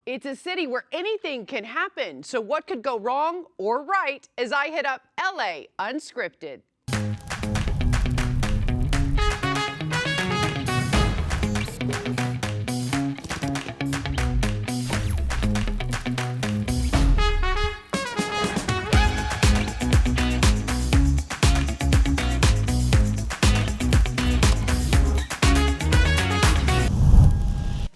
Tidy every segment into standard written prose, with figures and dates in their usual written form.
It's a city where anything can happen. So what could go wrong or right as I hit up LA Unscripted?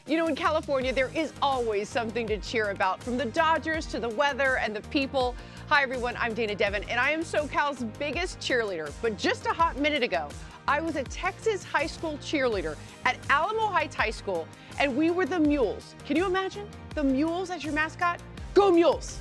You know, in California, there is always something to cheer about, from the Dodgers to the weather and the people. Hi, everyone. I'm Dayna Devin, and I am SoCal's biggest cheerleader. But just a hot minute ago, I was a Texas high school cheerleader at Alamo Heights High School, and we were the Mules. Can you imagine? The Mules as your mascot? Go Mules!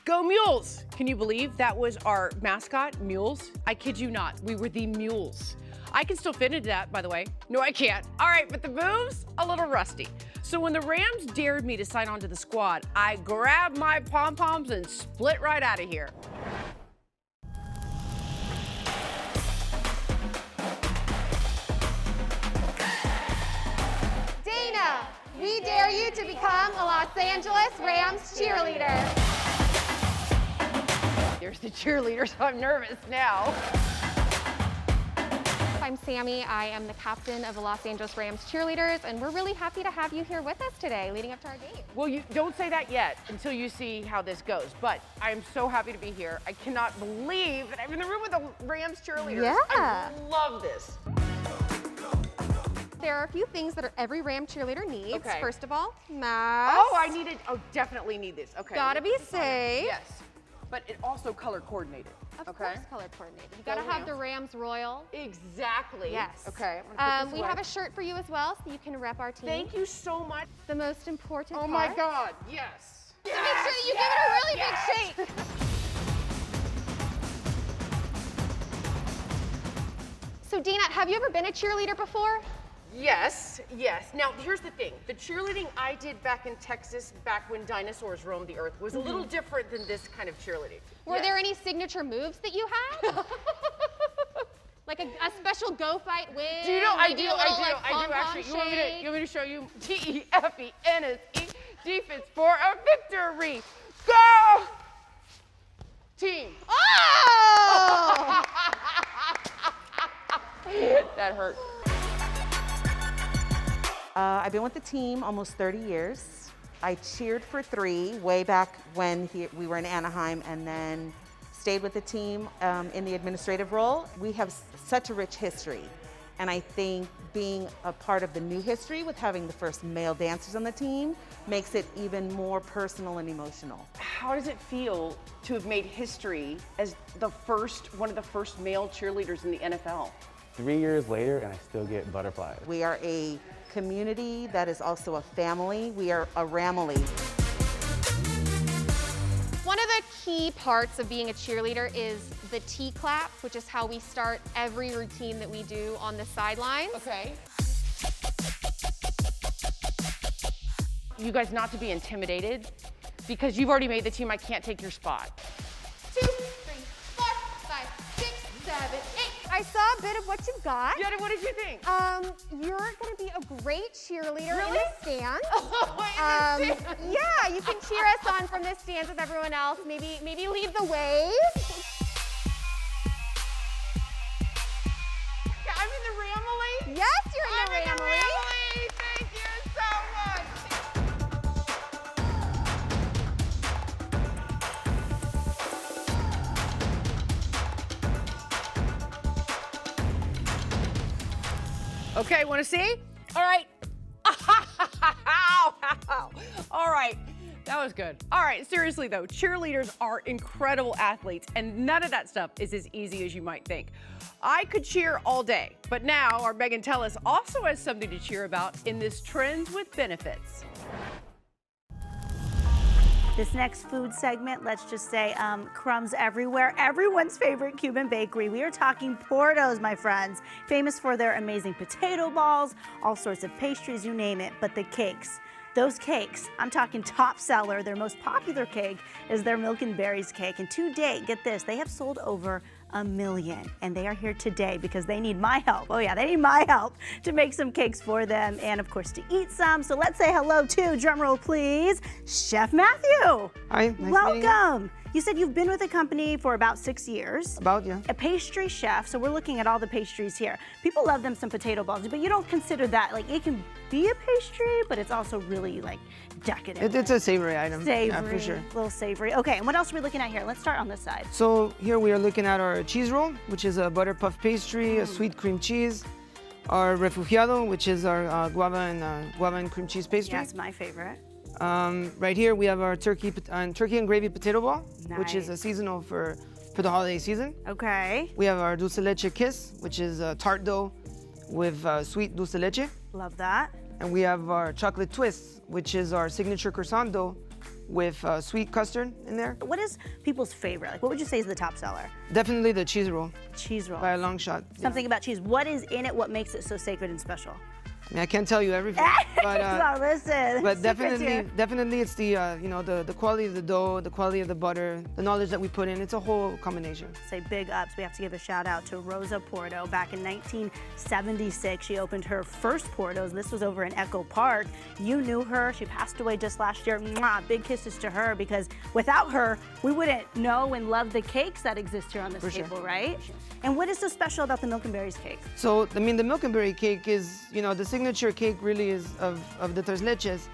Go Mules! Can you believe that was our mascot, Mules? I kid you not, we were the Mules. I can still fit into that, by the way. No, I can't. All right, but the moves, a little rusty. So when the Rams dared me to sign on to the squad, I grabbed my pom-poms and split right out of here. Dayna, we dare you to become a Los Angeles Rams cheerleader. There's the cheerleaders. I'm nervous now. I'm Sammy. I am the captain of the Los Angeles Rams Cheerleaders, and we're really happy to have you here with us today, leading up to our game. Well, you don't say that yet until you see how this goes, but I am so happy to be here. I cannot believe that I'm in the room with the Rams cheerleaders. Yeah. I love this. There are a few things that every Ram cheerleader needs. Okay. First of all, masks. Oh, definitely need this. Okay. Gotta be safe. Yes. But it also color coordinated. Of course, color coordinated. You gotta have the Rams Royal. Exactly. Yes. Okay. I'm gonna put this we away. have a shirt for you as well, so you can rep our team. Thank you so much. The most important Oh part. my God. Yes. Make sure you give it a really big shake. So Dayna, have you ever been a cheerleader before? Yes, yes. Now, here's the thing. The cheerleading I did back in Texas, back when dinosaurs roamed the earth, was a little different than this kind of cheerleading. Were there any signature moves that you had? Like a special go fight win? Do you know? I maybe do a little, actually. pom-pom You want shake? me to show you? DEFENSE, defense for a victory. Go! Team. Oh! That hurt. I've been with the team almost 30 years. I cheered for 3 way back when we were in Anaheim, and then stayed with the team in the administrative role. We have such a rich history, and I think being a part of the new history with having the first male dancers on the team makes it even more personal and emotional. How does it feel to have made history as one of the first male cheerleaders in the NFL? 3 years later, and I still get butterflies. We are a community that is also a family. We are a Ramily. One of the key parts of being a cheerleader is the T-clap, which is how we start every routine that we do on the sidelines. Okay. You guys not to be intimidated, because you've already made the team. I can't take your spot. 2, 3, 4, 5, 6, 7, 8. I saw a bit of what you got. Jenna, what did you think? You're gonna be a great cheerleader in Really? the stands. Oh, in the stands. Yeah, you can cheer us on from the stands with everyone else. Maybe lead the way. I'm in the Ramily? Yes, you're in the Ramily. Thank you so much. Okay, want to see? All right. All right. That was good. All right, seriously though, cheerleaders are incredible athletes, and none of that stuff is as easy as you might think. I could cheer all day, but now our Megan Tellis also has something to cheer about in this Trends with Benefits. This next food segment, let's just say crumbs everywhere. Everyone's favorite Cuban bakery. We are talking Portos, my friends. Famous for their amazing potato balls, all sorts of pastries, you name it, but the cakes. those cakes, I'm talking top seller, their most popular cake is their Milk and Berries cake. And to date, get this, they have sold over 1 million. And they are here today because they need my help. Oh yeah, they need my help to make some cakes for them and of course to eat some. So let's say hello to, drumroll please, Chef Matthew. Hi, nice meeting you. Welcome. You said you've been with the company for about 6 years. About, yeah. A pastry chef, so we're looking at all the pastries here. People love them some potato balls, but you don't consider that, like it can be a pastry, but it's also really like decadent. It's a savory item. Savory, Yeah, for sure. a little savory. Okay, and what else are we looking at here? Let's start on this side. So here we are looking at our cheese roll, which is a butter puff pastry, a sweet cream cheese. Our refugiado, which is our guava and cream cheese pastry. Yeah, it's my favorite. Right here we have our turkey and gravy potato ball, which is a Nice. seasonal for the holiday season. Okay, We have our dulce leche kiss, which is a tart dough with sweet dulce leche. love that. And we have our chocolate twist, which is our signature croissant dough with sweet custard in there. What is people's favorite? Like, what would you say is the top seller? Definitely the cheese roll Cheese roll. by a long shot. Yeah. Something about cheese. What is in it? What makes it so sacred and special? I mean, I can't tell you everything, but So listen. but secrets here. definitely it's the the quality of the dough, the quality of the butter, the knowledge that we put in. It's a whole combination. Say big ups. We have to give a shout out to Rosa Porto. Back in 1976, she opened her first Portos. This was over in Echo Park. You knew her. She passed away just last year. Mwah, big kisses to her because without her, we wouldn't know and love the cakes that exist here on this For sure. table, right? And what is so special about the Milk and Berries cake? So I mean, the milk and berry cake is the signature cake really is of the tres leches.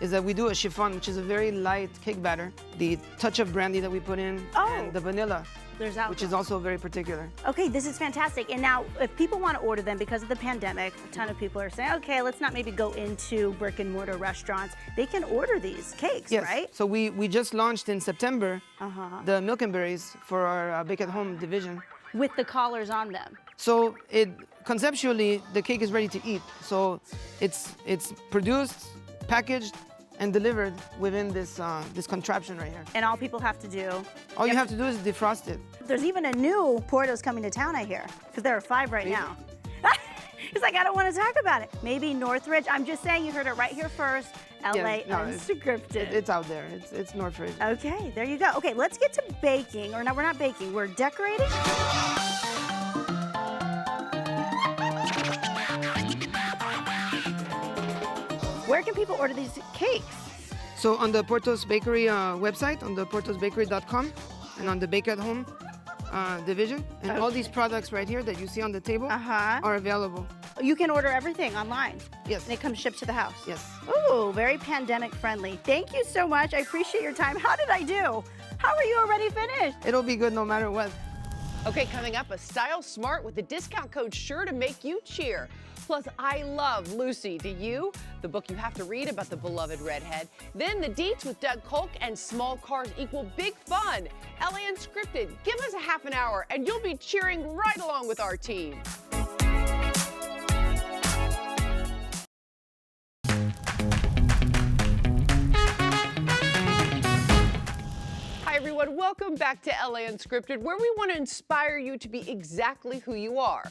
Is that we do a chiffon, which is a very light cake batter. The touch of brandy that we put in, and the vanilla, There's alcohol. which is also very particular. Okay, this is fantastic. And now, if people want to order them because of the pandemic, a ton of people are saying, okay, let's not maybe go into brick and mortar restaurants. They can order these cakes, Yes. right? So we just launched in September the milk and berries for our bake at home division. With the collars on them. So conceptually the cake is ready to eat. So it's produced, packaged, and delivered within this contraption right here. And all people have to do. All you have to do is defrost it. There's even a new Portos coming to town, I hear, because there are 5 right now. He's like, I don't want to talk about it. Maybe Northridge. I'm just saying, you heard it right here first. LA no, Unscripted. It's out there. It's Northridge. Okay, there you go. Okay, let's get to baking. Or no, we're not baking. We're decorating. Where can people order these cakes? So on the Portos Bakery website, on the portosbakery.com, and on the Bake at Home division, and all these products right here that you see on the table are available. You can order everything online. Yes. And it comes shipped to the house. Yes. Ooh, very pandemic friendly. Thank you so much. I appreciate your time. How did I do? How are you already finished? It'll be good no matter what. Okay, coming up, a Style Smart with the discount code sure to make you cheer. Plus, I love Lucy. Do you? The book you have to read about the beloved redhead. Then the Deets with Doug Kolk and small cars equal big fun. LA Unscripted. Give us a half an hour and you'll be cheering right along with our team. Hi everyone, welcome back to LA Unscripted, where we want to inspire you to be exactly who you are.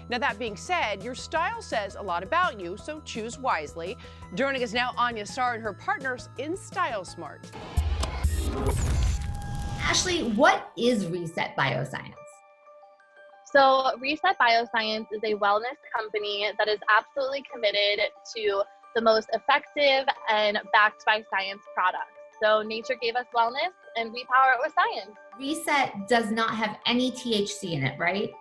Now that being said, your style says a lot about you, so choose wisely. Joining us now, Anya Sarr and her partners in Style Smart. Ashley, what is Reset Bioscience? So Reset Bioscience is a wellness company that is absolutely committed to the most effective and backed by science products. So nature gave us wellness and we power it with science. Reset does not have any THC in it, right?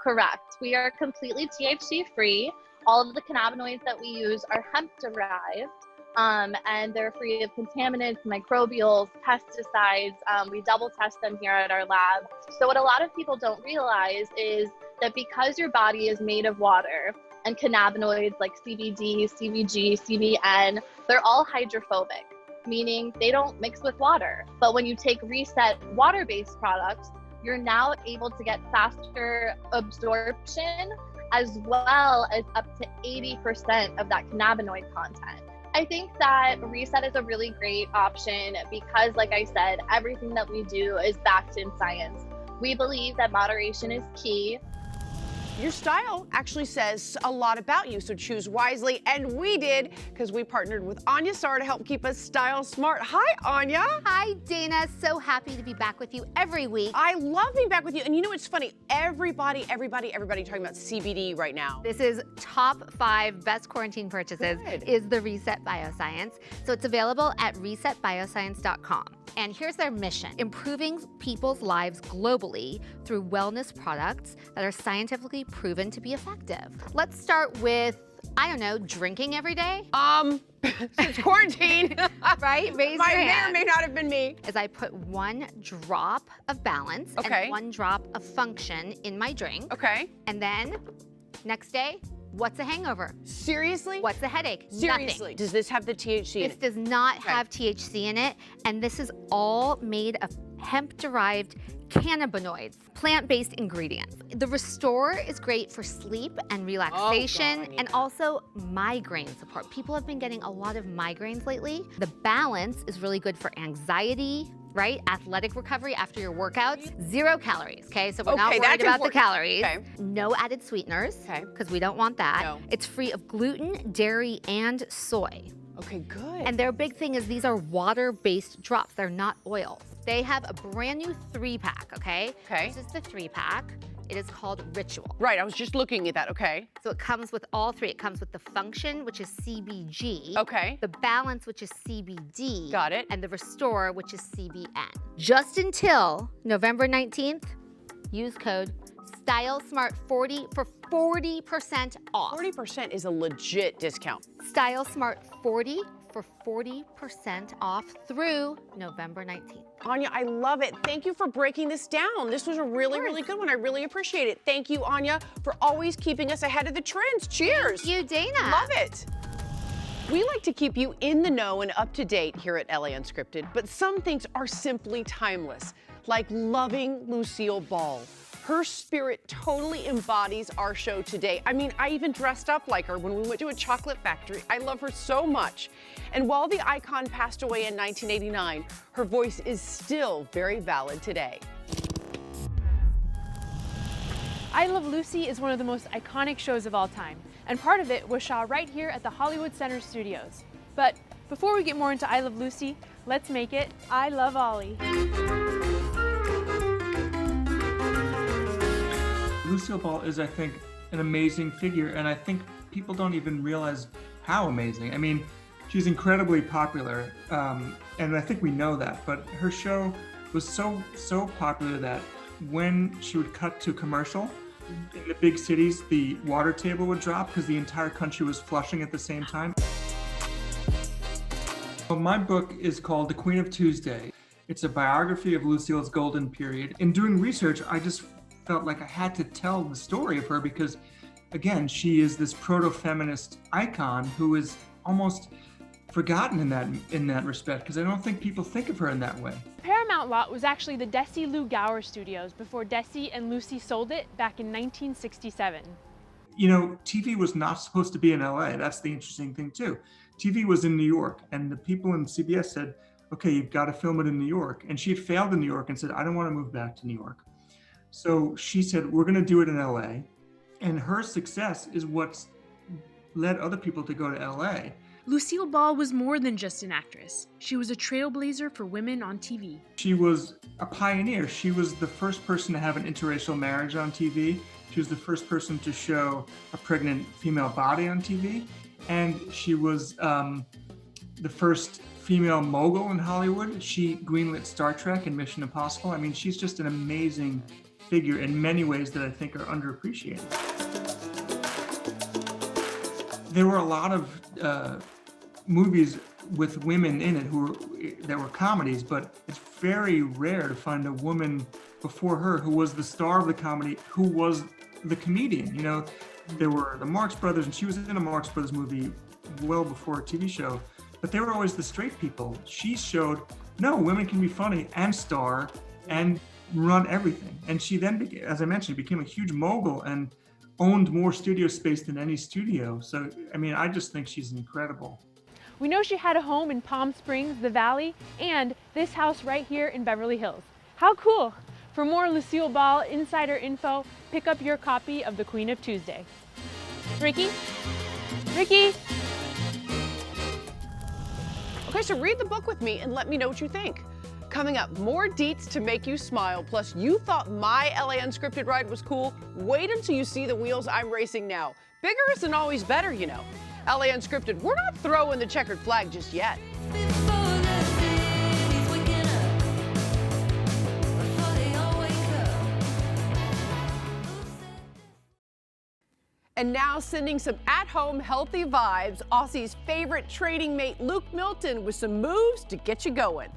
Correct. We are completely THC free. All of the cannabinoids that we use are hemp derived, and they're free of contaminants, microbials, pesticides. We double test them here at our lab. So what a lot of people don't realize is that because your body is made of water, and cannabinoids like CBD, CBG, CBN, they're all hydrophobic, meaning they don't mix with water. But when you take Reset water-based products, you're now able to get faster absorption as well as up to 80% of that cannabinoid content. I think that Reset is a really great option because, like I said, everything that we do is backed in science. We believe that moderation is key. Your style actually says a lot about you, so choose wisely. And we did, because we partnered with Anya Starr to help keep us style smart. Hi, Anya. Hi, Dayna. So happy to be back with you every week. I love being back with you. And you know what's funny? Everybody talking about CBD right now. This is top 5 best quarantine purchases is the Reset Bioscience. So it's available at resetbioscience.com. And here's their mission: improving people's lives globally through wellness products that are scientifically proven to be effective. Let's start with, I don't know, drinking every day? Since quarantine. Right? Raise My your may or hand. may not have been me. As I put 1 drop of balance and 1 drop of function in my drink. Okay. And then next day, what's a hangover? Seriously? What's a headache? Seriously. Nothing. Does this have the THC in This it? does not have THC in it, and this is all made of hemp-derived cannabinoids, plant-based ingredients. The Restore is great for sleep and relaxation, and also migraine support. People have been getting a lot of migraines lately. The Balance is really good for anxiety, right? Athletic recovery after your workouts. 0 calories, okay? So we're not worried that's about the important. calories. Okay. No added sweeteners, Okay. because we don't want that. No. It's free of gluten, dairy, and soy. Okay, good. And their big thing is these are water-based drops. They're not oils. They have a brand new 3-pack, okay? Okay. This is the 3-pack. It is called Ritual. Right, I was just looking at that, okay. So it comes with all 3. It comes with the Function, which is CBG. Okay. The Balance, which is CBD. Got it. And the Restore, which is CBN. Just until November 19th, use code StyleSmart40 for 40% off. 40% is a legit discount. StyleSmart40 for 40% off through November 19th. Anya, I love it. Thank you for breaking this down. This was a really, really good one. I really appreciate it. Thank you, Anya, for always keeping us ahead of the trends. Cheers. Thank you, Dayna. Love it. We like to keep you in the know and up to date here at LA Unscripted, but some things are simply timeless, like loving Lucille Ball. Her spirit totally embodies our show today. I mean, I even dressed up like her when we went to a chocolate factory. I love her so much. And while the icon passed away in 1989, her voice is still very valid today. I Love Lucy is one of the most iconic shows of all time, and part of it was shot right here at the Hollywood Center Studios. But before we get more into I Love Lucy, let's make it I Love Ollie. Lucille Ball is, I think, an amazing figure, and I think people don't even realize how amazing. I mean, she's incredibly popular, and I think we know that, but her show was so popular that when she would cut to commercial, in the big cities, the water table would drop because the entire country was flushing at the same time. Well, my book is called The Queen of Tuesday. It's a biography of Lucille's golden period. In doing research, I just felt like I had to tell the story of her because, again, she is this proto-feminist icon who is almost forgotten in that respect because I don't think people think of her in that way. Paramount lot was actually the Desi Lou Gower Studios before Desi and Lucy sold it back in 1967. You know, TV was not supposed to be in LA. That's the interesting thing too. TV was in New York, and the people in CBS said, okay, you've got to film it in New York. And she had failed in New York and said, I don't want to move back to New York. So she said, we're going to do it in LA. And her success is what's led other people to go to LA. Lucille Ball was more than just an actress. She was a trailblazer for women on TV. She was a pioneer. She was the first person to have an interracial marriage on TV. She was the first person to show a pregnant female body on TV. And she was the first female mogul in Hollywood. She greenlit Star Trek and Mission Impossible. I mean, she's just an amazing figure in many ways that I think are underappreciated. There were a lot of movies with women in it that were comedies, but it's very rare to find a woman before her who was the star of the comedy, who was the comedian. You know, there were the Marx Brothers, and she was in a Marx Brothers movie well before a TV show, but they were always the straight people. She showed, no, women can be funny and star and run everything. And she then, as I mentioned, became a huge mogul and owned more studio space than any studio. So, I mean, I just think she's incredible. We know she had a home in Palm Springs, the Valley, and this house right here in Beverly Hills. How cool! For more Lucille Ball insider info, pick up your copy of The Queen of Tuesday. Ricky? Ricky? Okay, so read the book with me and let me know what you think. Coming up, more deets to make you smile. Plus, you thought my LA Unscripted ride was cool? Wait until you see the wheels I'm racing now. Bigger isn't always better, you know. LA Unscripted, we're not throwing the checkered flag just yet. And now sending some at-home healthy vibes, Aussie's favorite training mate Luke Milton with some moves to get you going.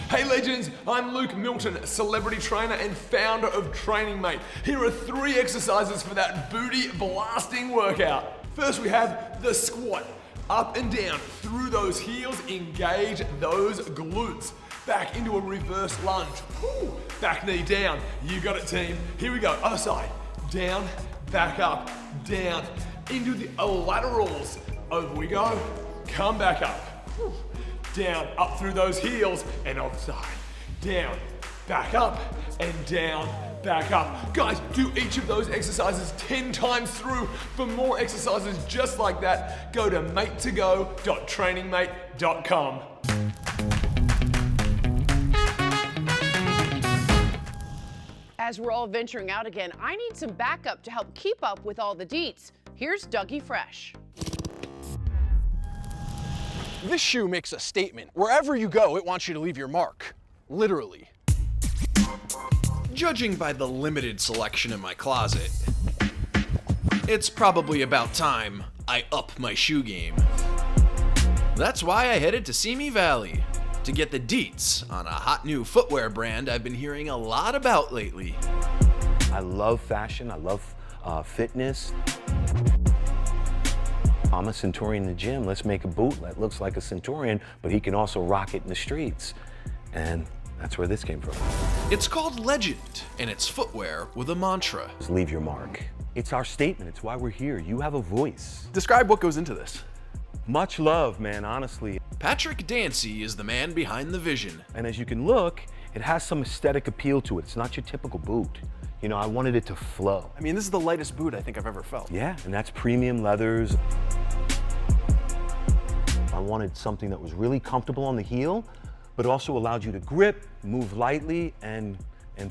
Hey legends, I'm Luke Milton, celebrity trainer and founder of Training Mate. Here are 3 exercises for that booty blasting workout. First we have the squat. Up and down through those heels, engage those glutes. Back into a reverse lunge. Woo. Back knee down. You got it, team. Here we go, other side. Down, back up, down. Into the laterals. Over we go. Come back up. Woo. Down, up through those heels, and other side. Down, back up, and down, back up. Guys, do each of those exercises 10 times through. For more exercises just like that, go to matetogo.trainingmate.com. As we're all venturing out again, I need some backup to help keep up with all the deets. Here's Dior Fresh. This shoe makes a statement. Wherever you go, it wants you to leave your mark. Literally. Judging by the limited selection in my closet, it's probably about time I up my shoe game. That's why I headed to Simi Valley to get the deets on a hot new footwear brand I've been hearing a lot about lately. I love fashion, I love fitness. I'm a Centurion in the gym. Let's make a boot that looks like a Centurion, but he can also rock it in the streets. And that's where this came from. It's called Legend, and it's footwear with a mantra. Just leave your mark. It's our statement. It's why we're here. You have a voice. Describe what goes into this. Much love, man, honestly. Patrick Dancy is the man behind the vision. And as you can look, it has some aesthetic appeal to it. It's not your typical boot. You know, I wanted it to flow. I mean, this is the lightest boot I think I've ever felt. Yeah, and that's premium leathers. I wanted something that was really comfortable on the heel, but also allowed you to grip, move lightly, and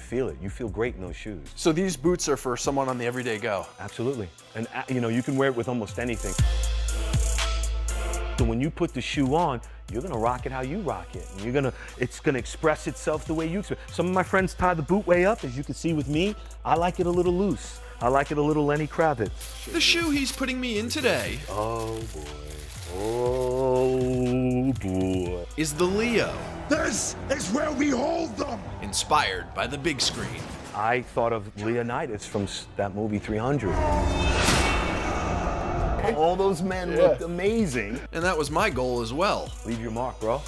feel it. You feel great in those shoes. So these boots are for someone on the everyday go? Absolutely. And you know, you can wear it with almost anything. So when you put the shoe on, you're gonna rock it how you rock it. And it's gonna express itself the way you express. Some of my friends tie the boot way up, as you can see with me. I like it a little loose. I like it a little Lenny Kravitz. The shoe he's putting me in today. Oh boy. Oh boy. Is the Leo. This is where we hold them. Inspired by the big screen. I thought of Leonidas from that movie 300. All those men looked amazing. And that was my goal as well. Leave your mark, bro.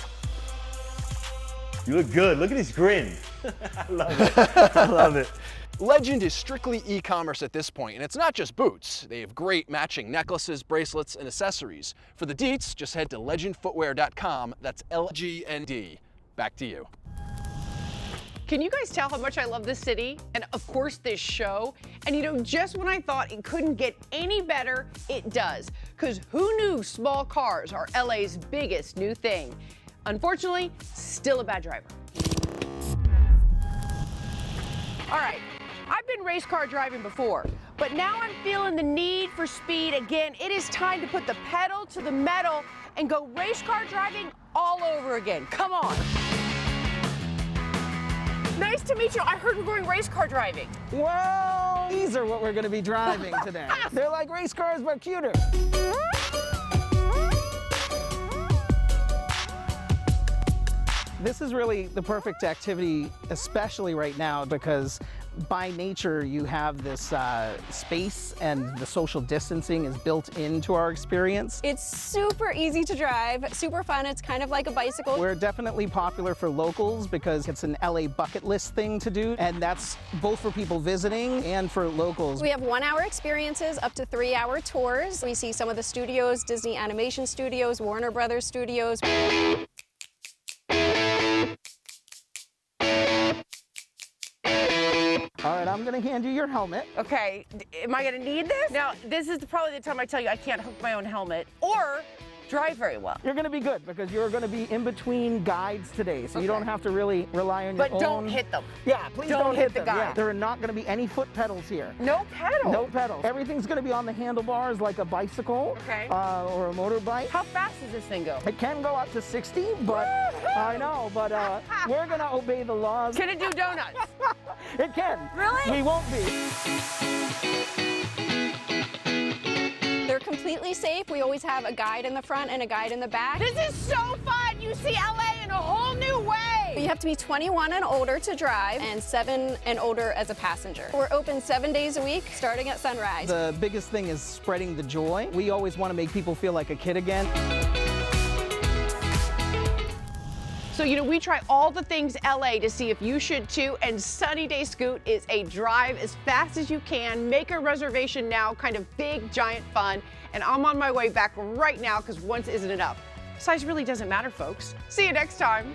You look good. Look at his grin. I love it. I love it. Legend is strictly e-commerce at this point, and it's not just boots. They have great matching necklaces, bracelets, and accessories. For the deets, just head to legendfootwear.com. That's LGND. Back to you. Can you guys tell how much I love this city? And of course this show. And you know, just when I thought it couldn't get any better, it does. Because who knew small cars are LA's biggest new thing? Unfortunately, still a bad driver. All right, I've been race car driving before, but now I'm feeling the need for speed again. It is time to put the pedal to the metal and go race car driving all over again. Come on. Nice to meet you. I heard we're going race car driving. Well, these are what we're going to be driving today. They're like race cars, but cuter. This is really the perfect activity, especially right now, because by nature you have this space and the social distancing is built into our experience. It's super easy to drive, super fun. It's kind of like a bicycle. We're definitely popular for locals because it's an LA bucket list thing to do, and that's both for people visiting and for locals. We have 1-hour experiences up to 3-hour tours. We see some of the studios, Disney Animation Studios, Warner Brothers Studios. I'm going to hand you your helmet. Okay, am I gonna need this? Now, this is probably the time I tell you I can't hook my own helmet or drive very well. You're going to be good because you're going to be in between guides today, so you don't have to really rely on your own. But don't hit them. Yeah, please don't hit the them. guide. Yeah, there are not going to be any foot pedals here. No pedals? No pedals. Everything's going to be on the handlebars like a bicycle or a motorbike. How fast does this thing go? It can go up to 60, but I know, but we're going to obey the laws. Can it do donuts? It can. Really? We won't be. They're completely safe. We always have a guide in the front and a guide in the back. This is so fun. You see LA in a whole new way. You have to be 21 and older to drive and 7 and older as a passenger. We're open 7 days a week, starting at sunrise. The biggest thing is spreading the joy. We always want to make people feel like a kid again. So, you know, we try all the things LA to see if you should too, and Sunny Day Scoot is a drive as fast as you can, make a reservation now, kind of big, giant fun, and I'm on my way back right now because once isn't enough. Size really doesn't matter, folks. See you next time.